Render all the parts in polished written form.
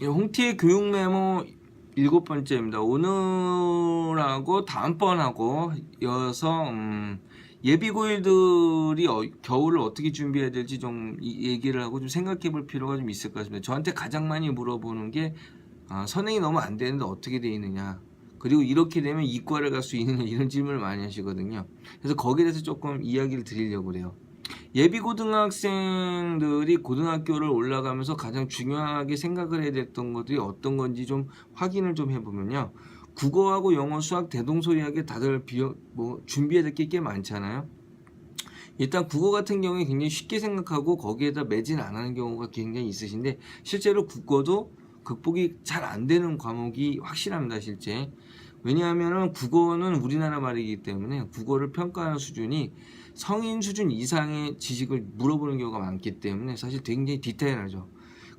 홍티의 교육 메모 7번째입니다. 오늘하고 다음번하고 이어서 예비고일들이 겨울을 어떻게 준비해야 될지 좀 얘기를 하고 좀 생각해 볼 필요가 좀 있을 것 같습니다. 저한테 가장 많이 물어보는 게 선행이 너무 안 되는데 어떻게 돼 있느냐, 그리고 이렇게 되면 이과를 갈 수 있느냐, 이런 질문을 많이 하시거든요. 그래서 거기에 대해서 조금 이야기를 드리려고 그래요. 예비 고등학생들이 고등학교를 올라가면서 가장 중요하게 생각을 해야 됐던 것들이 어떤 건지 좀 확인을 좀 해보면요. 국어하고 영어, 수학 대동소이하게 다들 준비해야 될 게 꽤 많잖아요. 일단 국어 같은 경우에 굉장히 쉽게 생각하고 거기에다 매진 안 하는 경우가 굉장히 있으신데, 실제로 국어도 극복이 잘 안 되는 과목이 확실합니다, 실제. 왜냐하면 국어는 우리나라 말이기 때문에 국어를 평가하는 수준이 성인 수준 이상의 지식을 물어보는 경우가 많기 때문에 사실 굉장히 디테일하죠.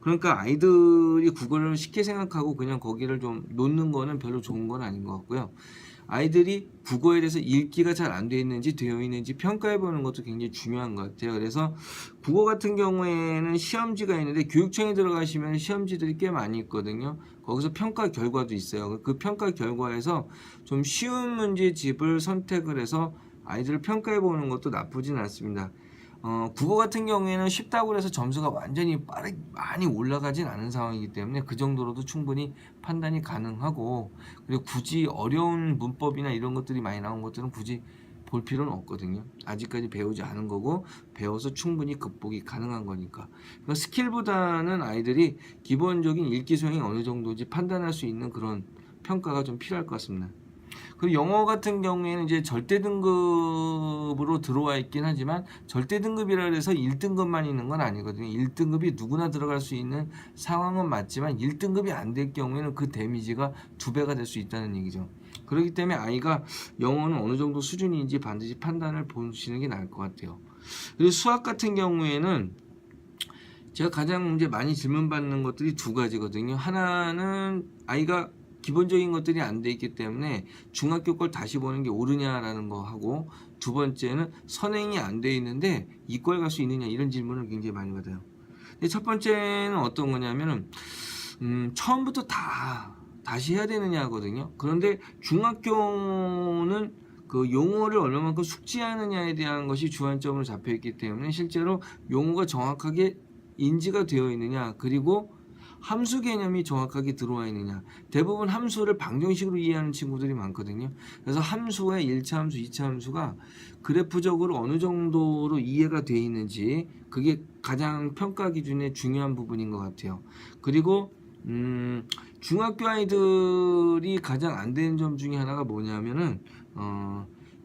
그러니까 아이들이 국어를 쉽게 생각하고 그냥 거기를 좀 놓는 거는 별로 좋은 건 아닌 것 같고요. 아이들이 국어에 대해서 읽기가 잘 안 되어 있는지 평가해 보는 것도 굉장히 중요한 것 같아요. 그래서 국어 같은 경우에는 시험지가 있는데 교육청에 들어가시면 시험지들이 꽤 많이 있거든요. 거기서 평가 결과도 있어요. 그 평가 결과에서 좀 쉬운 문제집을 선택을 해서 아이들을 평가해 보는 것도 나쁘진 않습니다. 국어 같은 경우에는 쉽다고 해서 점수가 완전히 많이 올라가진 않은 상황이기 때문에 그 정도로도 충분히 판단이 가능하고, 그리고 굳이 어려운 문법이나 이런 것들이 많이 나온 것들은 굳이 볼 필요는 없거든요. 아직까지 배우지 않은 거고 배워서 충분히 극복이 가능한 거니까. 그러니까 스킬보다는 아이들이 기본적인 읽기 소양이 어느 정도인지 판단할 수 있는 그런 평가가 좀 필요할 것 같습니다. 그리고 영어 같은 경우에는 이제 절대 등급으로 들어와 있긴 하지만 절대 등급이라 해서 1등급만 있는 건 아니거든요. 1등급이 누구나 들어갈 수 있는 상황은 맞지만 1등급이 안 될 경우에는 그 데미지가 2배가 될 수 있다는 얘기죠. 그렇기 때문에 아이가 영어는 어느 정도 수준인지 반드시 판단을 보시는 게 나을 것 같아요. 그리고 수학 같은 경우에는 제가 가장 이제 많이 질문받는 것들이 두 가지거든요. 하나는 아이가 기본적인 것들이 안 돼 있기 때문에 중학교 걸 다시 보는 게 옳으냐라는 거 하고, 두 번째는 선행이 안 돼 있는데 이과에 갈 수 있느냐, 이런 질문을 굉장히 많이 받아요. 근데 첫 번째는 어떤 거냐면은 처음부터 다시 해야 되느냐거든요. 그런데 중학교는 그 용어를 얼마만큼 숙지하느냐에 대한 것이 주안점으로 잡혀 있기 때문에 실제로 용어가 정확하게 인지가 되어 있느냐, 그리고 함수 개념이 정확하게 들어와 있느냐. 대부분 함수를 방정식으로 이해하는 친구들이 많거든요. 그래서 함수의 1차 함수, 2차 함수가 그래프적으로 어느 정도로 이해가 되어 있는지, 그게 가장 평가 기준의 중요한 부분인 것 같아요. 그리고 중학교 아이들이 가장 안 되는 점 중에 하나가 뭐냐면은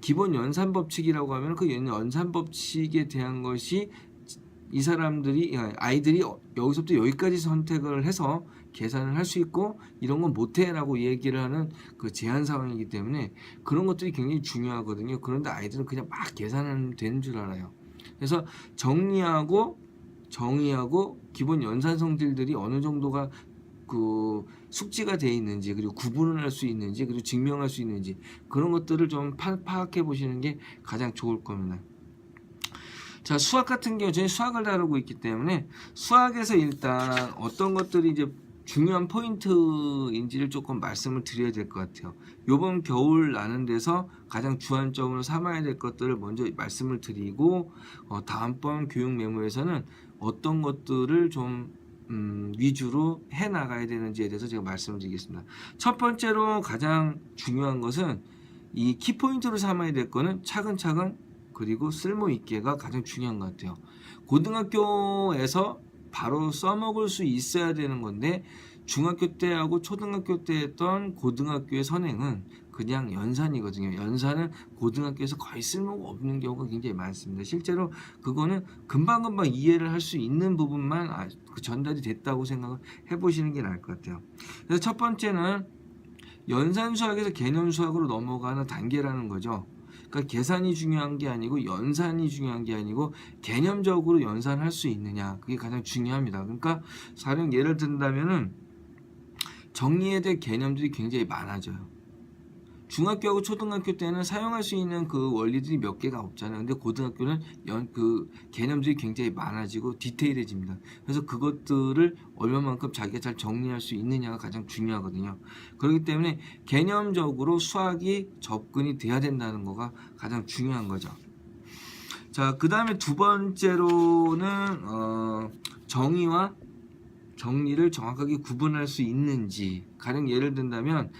기본 연산 법칙이라고 하면 그 연산 법칙에 대한 것이 이 사람들이, 아이들이 여기서부터 여기까지 선택을 해서 계산을 할 수 있고 이런 건 못해 라고 얘기를 하는 그 제한 상황이기 때문에 그런 것들이 굉장히 중요하거든요. 그런데 아이들은 그냥 막 계산하면 되는 줄 알아요. 그래서 정리하고 정의하고 기본 연산 성질들이 어느 정도가 그 숙지가 되어 있는지, 그리고 구분을 할 수 있는지, 그리고 증명할 수 있는지, 그런 것들을 좀 파악해 보시는 게 가장 좋을 겁니다. 자, 수학 같은 경우 저희 수학을 다루고 있기 때문에 수학에서 일단 어떤 것들이 이제 중요한 포인트인지를 조금 말씀을 드려야 될 것 같아요. 요번 겨울 나는 데서 가장 주안점으로 삼아야 될 것들을 먼저 말씀을 드리고, 다음번 교육 메모에서는 어떤 것들을 좀 위주로 해 나가야 되는지에 대해서 제가 말씀을 드리겠습니다. 첫 번째로 가장 중요한 것은 이 키포인트로 삼아야 될 거는 차근차근 그리고 쓸모있게가 가장 중요한 것 같아요. 고등학교에서 바로 써먹을 수 있어야 되는 건데, 중학교 때하고 초등학교 때 했던 고등학교의 선행은 그냥 연산이거든요. 연산은 고등학교에서 거의 쓸모가 없는 경우가 굉장히 많습니다. 실제로 그거는 금방금방 이해를 할 수 있는 부분만 전달이 됐다고 생각을 해보시는 게 나을 것 같아요. 그래서 첫 번째는 연산 수학에서 개념 수학으로 넘어가는 단계라는 거죠. 그러니까 계산이 중요한 게 아니고 연산이 중요한 게 아니고 개념적으로 연산할 수 있느냐, 그게 가장 중요합니다. 그러니까 사령 예를 든다면은 정리해야 될 개념들이 굉장히 많아져요. 중학교하고 초등학교 때는 사용할 수 있는 그 원리들이 몇 개가 없잖아요. 근데 고등학교는 그 개념들이 굉장히 많아지고 디테일해집니다. 그래서 그것들을 얼마만큼 자기가 잘 정리할 수 있느냐가 가장 중요하거든요. 그렇기 때문에 개념적으로 수학이 접근이 돼야 된다는 거가 가장 중요한 거죠. 자, 그 다음에 두 번째로는 정의와 정리를 정확하게 구분할 수 있는지. 가령 예를 든다면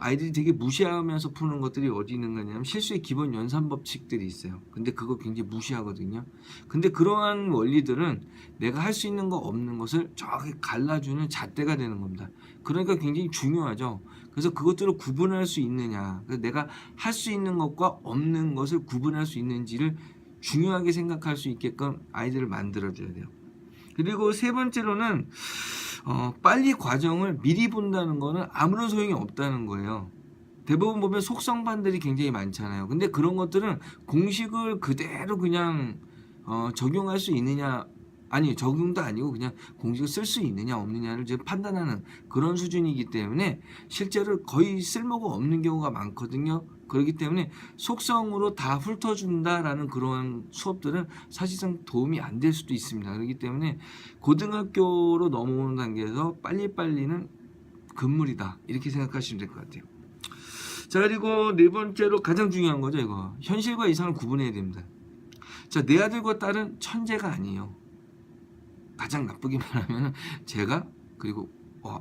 아이들이 되게 무시하면서 푸는 것들이 어디 있는 거냐면 실수의 기본 연산 법칙들이 있어요. 근데 그거 굉장히 무시하거든요. 근데 그러한 원리들은 내가 할 수 있는 거 없는 것을 정확히 갈라주는 잣대가 되는 겁니다. 그러니까 굉장히 중요하죠. 그래서 그것들을 구분할 수 있느냐, 그래서 내가 할 수 있는 것과 없는 것을 구분할 수 있는지를 중요하게 생각할 수 있게끔 아이들을 만들어줘야 돼요. 그리고 세 번째로는 빨리 과정을 미리 본다는 거는 아무런 소용이 없다는 거예요. 대부분 보면 속성반들이 굉장히 많잖아요. 근데 그런 것들은 공식을 그대로 그냥 적용할 수 있느냐, 아니 적용도 아니고 그냥 공식을 쓸 수 있느냐 없느냐를 이제 판단하는 그런 수준이기 때문에 실제로 거의 쓸모가 없는 경우가 많거든요. 그렇기 때문에 속성으로 다 훑어준다라는 그러한 수업들은 사실상 도움이 안 될 수도 있습니다. 그렇기 때문에 고등학교로 넘어오는 단계에서 빨리빨리는 금물이다 이렇게 생각하시면 될 것 같아요. 자, 그리고 네 번째로 가장 중요한 거죠. 이거 현실과 이상을 구분해야 됩니다. 자, 내 아들과 딸은 천재가 아니에요. 가장 나쁘게 말하면 제가 그리고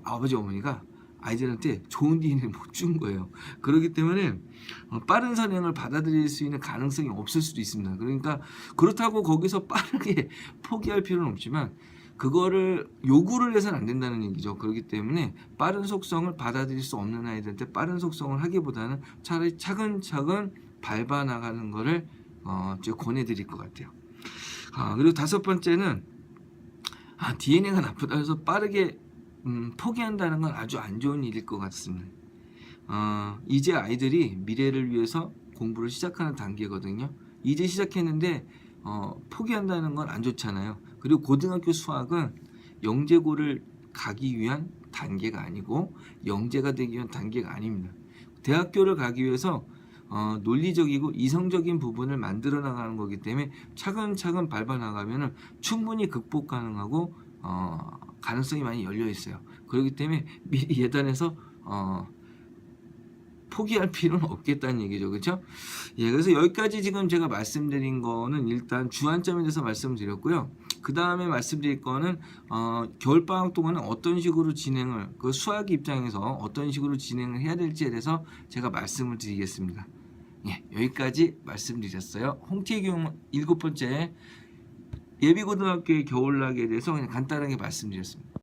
아버지 어머니가 아이들한테 좋은 DNA를 못 준 거예요. 그렇기 때문에 빠른 선행을 받아들일 수 있는 가능성이 없을 수도 있습니다. 그러니까 그렇다고 거기서 빠르게 포기할 필요는 없지만 그거를 요구를 해서는 안 된다는 얘기죠. 그렇기 때문에 빠른 속성을 받아들일 수 없는 아이들한테 빠른 속성을 하기보다는 차라리 차근차근 밟아 나가는 거를 제가 권해드릴 것 같아요. 그리고 다섯 번째는 DNA가 나쁘다 해서 빠르게 포기한다는 건 아주 안 좋은 일일 것 같습니다. 이제 아이들이 미래를 위해서 공부를 시작하는 단계거든요. 이제 시작했는데 포기한다는 건 안 좋잖아요. 그리고 고등학교 수학은 영재고를 가기 위한 단계가 아니고 영재가 되기 위한 단계가 아닙니다. 대학교를 가기 위해서 논리적이고 이성적인 부분을 만들어 나가는 거기 때문에 차근차근 밟아 나가면 충분히 극복 가능하고 가능성이 많이 열려 있어요. 그렇기 때문에 미리 예단해서 포기할 필요는 없겠다는 얘기죠. 그렇죠? 예, 그래서 여기까지 지금 제가 말씀드린 거는 일단 주안점에 대해서 말씀드렸고요. 그 다음에 말씀드릴 거는 겨울방학 동안은 어떤 식으로 진행을, 그 수학 입장에서 어떤 식으로 진행을 해야 될지에 대해서 제가 말씀을 드리겠습니다. 예, 여기까지 말씀드렸어요. 홍티의 교육 7번째 예비고등학교의 겨울학에 대해서 그냥 간단하게 말씀드렸습니다.